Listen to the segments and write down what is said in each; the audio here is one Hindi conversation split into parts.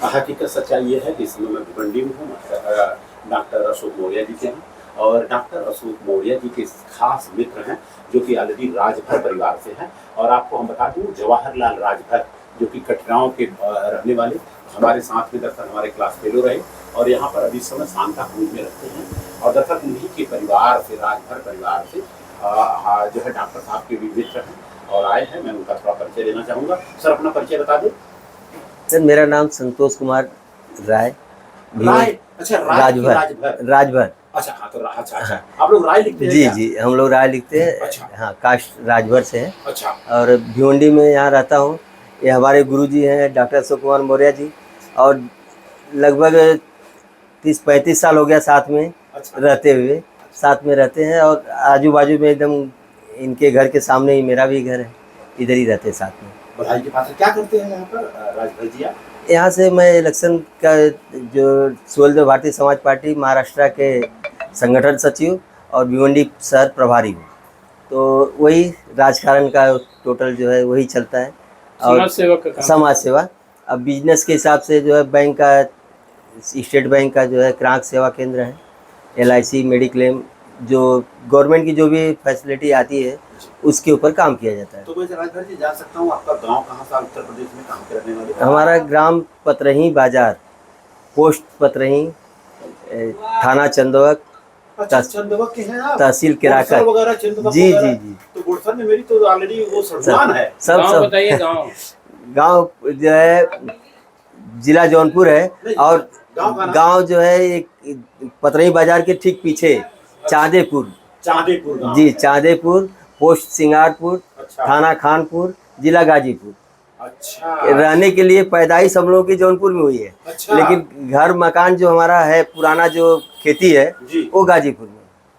हकीकत सच्चाई ये है कि इस समय मैं भिवंडी में हूँ, डॉक्टर अशोक मौर्य जी के हैं। और डॉक्टर अशोक मौर्य जी के खास मित्र हैं जो कि ऑलरेडी राजभर परिवार से हैं। और आपको हम बता दूं, जवाहरलाल राजभर जो कि कटरांव के रहने वाले हमारे साथ में दरअसल हमारे क्लास फेलो रहे और यहाँ पर अभी समय सांता क्रूज में रहते हैं। और दरअसल उन्हीं के परिवार से, राजभर परिवार से जो है डॉक्टर साहब के भी मित्र हैं और आए हैं। मैं उनका थोड़ा परिचय देना चाहूँगा। सर, अपना परिचय बता दें। सर, मेरा नाम संतोष कुमार राय। राय? अच्छा, राजभर। राजभर। अच्छा, हाँ, तो अच्छा, आप लोग राय लिखते हैं? जी जी, हम लोग राय लिखते हैं। अच्छा। हाँ, कास्ट राजभर से है। अच्छा। और भिवंडी में यहाँ रहता हूँ। ये हमारे गुरुजी हैं डॉक्टर अशोक कुमार मौर्य जी, और लगभग 30-35 साल हो गया साथ में रहते हुए, साथ में रहते हैं। और आजू बाजू में एकदम इनके घर के सामने ही मेरा भी घर है, इधर ही रहते हैं साथ में। बधाई के पास क्या करते हैं यहाँ पर राजभर जी आप? यहाँ से मैं इलेक्शन का जो सोलदेव भारतीय समाज पार्टी महाराष्ट्र के संगठन सचिव और भिवंडी शहर प्रभारी हूँ। तो वही राजकारण का टोटल जो है वही चलता है। और समाज सेवा। अब बिजनेस के हिसाब से जो है बैंक का, स्टेट बैंक का जो है ग्राहक सेवा केंद्र है, LIC, मेडिक्लेम, जो गवर्नमेंट की जो भी फैसिलिटी आती है उसके ऊपर काम किया जाता है। तो मैं राजभर जी जान सकता हूँ आपका गांव कहाँ सा, उत्तर प्रदेश में कहाँ के रहने वाले? हमारा ग्राम पतरही बाजार, पोस्ट पतरही, थाना चंदवक। अच्छा, चंदवक के हैं आप? तहसील किराकर वगैरह चंदवक जी वगैरह? जी जी। तो गुड़सर में मेरी तो ऑलरेडी वो सड़ुआन है। सब बताइए। गाँव जो है जिला जौनपुर है। और गांव जो है एक पतरही बाजार के ठीक पीछे चांदेपुर। चांदेपुर जी, चांदेपुर, पोस्ट सिंगारपुर। अच्छा। थाना खानपुर, जिला गाजीपुर। अच्छा। रहने के लिए पैदाइश हम लोगों की जौनपुर में हुई है। अच्छा। लेकिन घर मकान जो हमारा है, पुराना जो खेती है वो गाजीपुर में।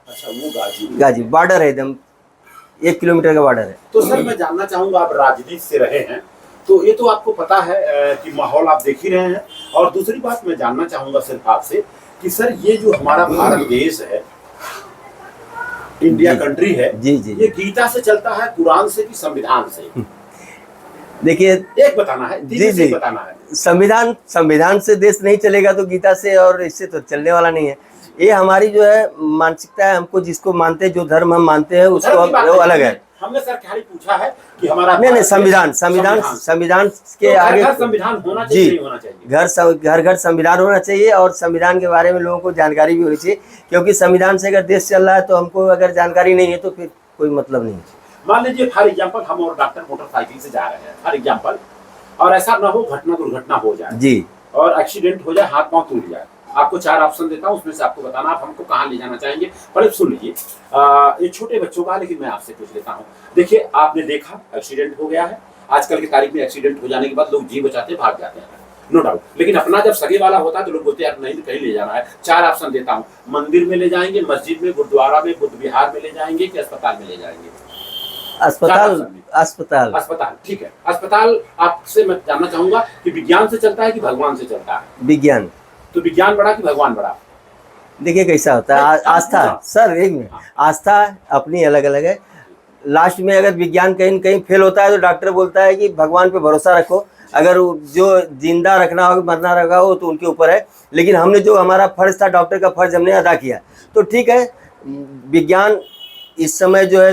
अच्छा, वो गाजी बॉर्डर है, एकदम 1 किलोमीटर का बॉर्डर है। तो सर, मैं जानना चाहूँगा, आप राजनीति से रहे हैं तो ये तो आपको पता है कि माहौल आप देख ही रहे हैं। और दूसरी बात मैं जानना चाहूँगा सिर्फ आपसे कि सर, ये जो हमारा भारत देश है, इंडिया कंट्री है, जी जी, ये गीता से चलता है, कुरान से कि संविधान से? देखिए, एक बताना है। जी जी, बताना है। संविधान से देश नहीं चलेगा तो गीता से और इससे तो चलने वाला नहीं है। ये हमारी जो है मानसिकता है, हमको जिसको मानते हैं, जो धर्म हम मानते हैं उसको हम, वो अलग है। हमने सर खाली पूछा है कि हमारा नहीं, संविधान के आगे संविधान होना चाहिए, नहीं होना चाहिए? घर संविधान होना चाहिए। और संविधान के बारे में लोगों को जानकारी भी होनी चाहिए, क्योंकि संविधान से अगर देश चल रहा है तो हमको अगर जानकारी नहीं है तो फिर कोई मतलब नहीं है। मान लीजिए फॉर एग्जाम्पल हम और डॉक्टर मोटरसाइकिल से जा रहे हैं, फॉर एग्जाम्पल, और ऐसा ना हो दुर्घटना हो जाए जी, और एक्सीडेंट हो जाए, हाथ पांव टूट जाए। आपको 4 ऑप्शन देता हूँ, उसमें से आपको बताना आप हमको कहाँ ले जाना चाहेंगे। पहले सुन लीजिए, ये छोटे बच्चों का, लेकिन मैं आपसे पूछ लेता हूँ। देखिए, आपने देखा एक्सीडेंट हो गया है। आजकल की तारीख में एक्सीडेंट हो जाने के बाद लोग जी बचाते भाग जाते हैं, नो डाउट। लेकिन अपना जब सगे वाला होता है तो लोग बोलते हैं यार नहीं, कहीं ले जाना है। 4 ऑप्शन देता हूँ। मंदिर में ले जाएंगे, मस्जिद में, गुरुद्वारा में, बुद्ध विहार में ले जाएंगे कि अस्पताल में ले जाएंगे? अस्पताल। ठीक है, अस्पताल। आपसे मैं जानना चाहूंगा कि विज्ञान से चलता है कि भगवान से चलता है? विज्ञान। तो विज्ञान बड़ा कि भगवान बड़ा? देखिए कैसा होता है, आस्था सर, एक मिनट, आस्था अपनी अलग अलग है। लास्ट में अगर विज्ञान कहीं न कहीं फेल होता है तो डॉक्टर बोलता है कि भगवान पे भरोसा रखो। अगर जो जिंदा रखना हो, मरना रखा हो तो उनके ऊपर है। लेकिन हमने जो हमारा फर्ज था, डॉक्टर का फर्ज हमने अदा किया, तो ठीक है। विज्ञान इस समय जो है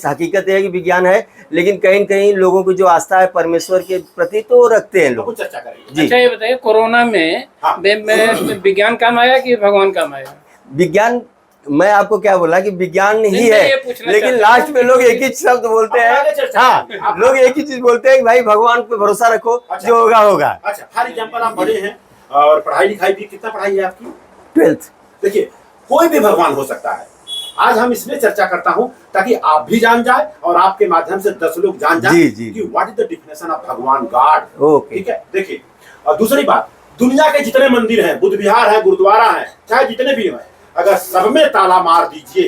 हकीकत है कि विज्ञान है, लेकिन कहीं न कहीं लोगों की जो आस्था है परमेश्वर के प्रति तो रखते हैं लोग। चर्चा करेंगे जी। अच्छा, ये बताइए, कोरोना में विज्ञान काम आया कि भगवान काम आया? विज्ञान, मैं आपको क्या बोला कि विज्ञान ही है, लेकिन लास्ट में लोग एक ही शब्द बोलते हैं। हाँ, लोग एक ही चीज बोलते हैं कि भाई भगवान पे भरोसा रखो। अच्छा, जो होगा होगा। अच्छा, फॉर एग्जाम्पल आप बड़े हैं और पढ़ाई लिखाई भी, कितना पढ़ाई है आपकी? 12th। देखिए, कोई भी भगवान हो सकता है। आज हम इसमें चर्चा करता हूं ताकि आप भी जान जाए और आपके माध्यम से 10 लोग जान जाए कि what is the definition of भगवान, गॉड। ठीक है, देखिए, और दूसरी बात, दुनिया के जितने मंदिर हैं, बुद्ध विहार है, गुरुद्वारा है, चाहे जितने भी हैं, अगर सब में ताला मार दीजिए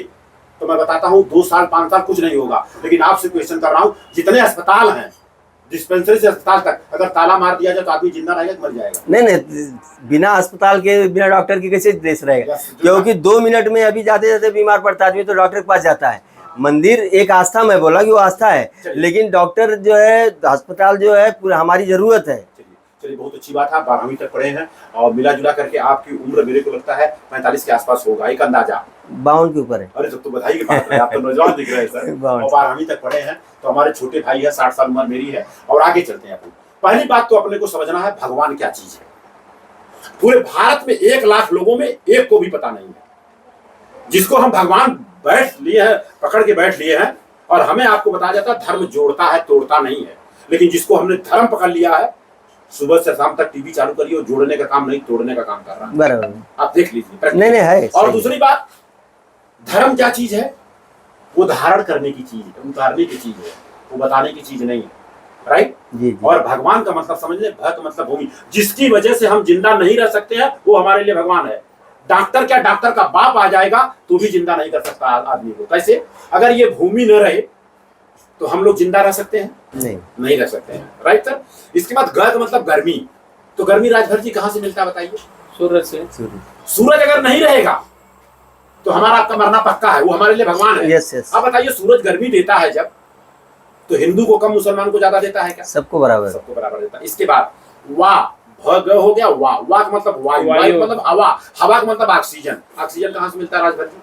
तो मैं बताता हूं 2 साल 5 साल कुछ नहीं होगा। लेकिन आपसे क्वेश्चन कर रहा हूं, जितने अस्पताल हैं, डिस्पेंसरी से अस्पताल तक, अगर ताला मार दिया जाए तो आदमी जिंदा रहेगा कि मर जाएगा? नहीं, बिना अस्पताल के, बिना डॉक्टर के कैसे देश रहेगा? क्योंकि 2 मिनट में अभी जाते जाते बीमार पड़ता आदमी तो डॉक्टर के पास जाता है। मंदिर एक आस्था, मैं बोला कि वो आस्था है, लेकिन डॉक्टर जो है, अस्पताल जो है, पूरा हमारी जरूरत है। चलिए, बहुत अच्छी बात है, आप 12वीं तक पढ़े हैं और मिला जुला करके आपकी उम्र मेरे को लगता है 45 के आसपास होगा, एक अंदाजा। 52 के ऊपर है। अरे तो बधाई की बात है, आप तो नौजवान दिख रहे हैं सर। 52 और 12वीं तक पढ़े हैं, तो हमारे छोटे भाई है, 60 साल उम्र मेरी है। और आगे चलते हैं अपन। पहली बात तो अपने को समझना है भगवान क्या चीज है। पूरे भारत में 1 लाख लोगों में एक को भी पता नहीं है, जिसको हम भगवान बैठ लिए हैं, पकड़ के बैठ लिए हैं। और हमें आपको बताया जाता है धर्म जोड़ता है, तोड़ता नहीं है। लेकिन जिसको हमने धर्म पकड़ लिया है, सुबह से शाम तक टीवी चालू करिए, और जोड़ने का काम नहीं, तोड़ने का काम कर रहा है। बराबर, आप देख लीजिए। नहीं है। और दूसरी बात, धर्म क्या चीज है? वो धारण करने की चीज है, उतारने की चीज है, वो बताने की चीज नहीं है। राइट जी। और भगवान का मतलब समझ ले, भ का मतलब भूमि, जिसकी वजह से हम जिंदा नहीं रह सकते हैं, वो हमारे लिए भगवान है। डॉक्टर क्या, डॉक्टर का बाप आ जाएगा तो भी जिंदा नहीं कर सकता आदमी को। कैसे? अगर ये भूमि न रहे तो हम लोग जिंदा रह सकते हैं? नहीं रह सकते हैं। Right sir. इसके बाद ग का मतलब गर्मी। तो गर्मी राजभर जी कहां से मिलता है बताइए? सूरज से। सूरज अगर नहीं रहेगा तो हमारा आपका मरना पक्का है, वो हमारे लिए भगवान है। यस। अब बताइए, सूरज गर्मी देता है जब, तो हिंदू को कम मुसलमान को ज्यादा देता है क्या? सबको बराबर, सबको बराबर देता है। इसके बाद वा, भ ग हो गया। वा, वा का मतलब वायु, वायु का मतलब हवा, हवा का मतलब ऑक्सीजन। ऑक्सीजन कहां से मिलता है राजभर जी?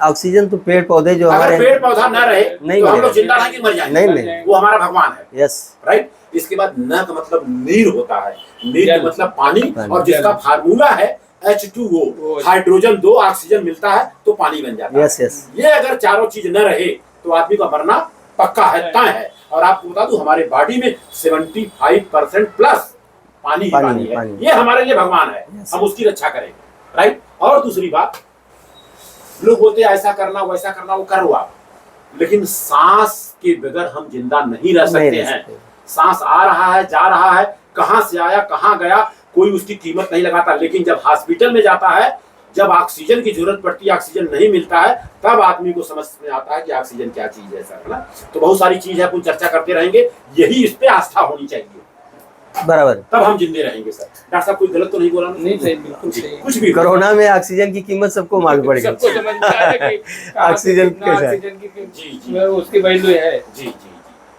ऑक्सीजन तो पेड़ पौधे जो अगर हमारे, पेड़ पौधा न रहे नहीं तो हम लोग जिंदा रहेंगे, मर जाएंगे। नहीं। वो हमारा भगवान है। यस। राइट। इसके बाद न का मतलब नीर होता है, नीर का मतलब पानी, और जिसका जल। फार्मूला है H2O, हाइड्रोजन 2 ऑक्सीजन मिलता है तो पानी बन जाता है। यस। ये अगर चारों चीज न रहे तो आदमी का मरना पक्का है, तय है। और आपको बता दूं, हमारे बॉडी में 75% प्लस पानी ही पानी है। ये हमारे लिए भगवान है, हम उसकी रक्षा करेंगे। राइट। और दूसरी बात, लोग बोलते हैं ऐसा करना वैसा करना, वो करो आप, लेकिन सांस के बगैर हम जिंदा नहीं रह सकते हैं। सांस आ रहा है, जा रहा है, कहां से आया कहां गया, कोई उसकी कीमत नहीं लगाता। लेकिन जब हॉस्पिटल में जाता है, जब ऑक्सीजन की जरूरत पड़ती है, ऑक्सीजन नहीं मिलता है, तब आदमी को समझ में आता है कि ऑक्सीजन क्या चीज है सर, है ना। तो बहुत सारी चीज है, अपन चर्चा करते रहेंगे। यही इस पे आस्था होनी चाहिए, बराबर, तब हम जिंदे रहेंगे सर। डॉक्टर साहब कोई गलत तो नहीं बोला? नहीं सही, बिल्कुल सही। कुछ भी। कोरोना में ऑक्सीजन की कीमत सबको मालूम पड़ गई। सबको समझ में आया कि ऑक्सीजन की उसकी वैल्यू है। जी।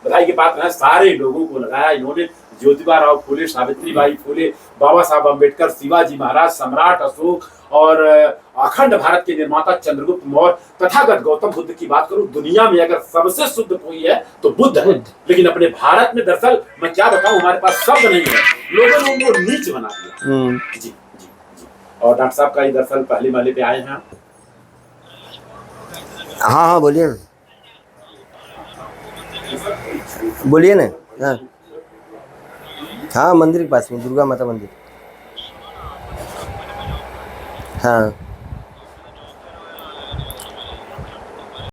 बधाई की बात है, सारे लोगों को लगाया इन्होंने। ज्योतिबा राव फूले, सावित्रीबाई फूले, बाबा साहब अम्बेडकर, शिवाजी महाराज, सम्राट अशोक, और अखंड भारत के निर्माता चंद्रगुप्त मौर्य, तथागत गौतम बुद्ध की बात करूं, दुनिया में अगर सबसे शुद्ध कोई है तो बुद्ध है। लेकिन अपने भारत में दरअसल मैं क्या बताऊं, हमारे पास शब्द नहीं है, लोगों ने उनको नीच बना दिया। जी। और डॉक्टर साहब का दरअसल पहले महले पे आए हैं। हाँ, बोलिए ना, बोलिए ना। हाँ, मंदिर के पास में, दुर्गा माता मंदिर। हाँ।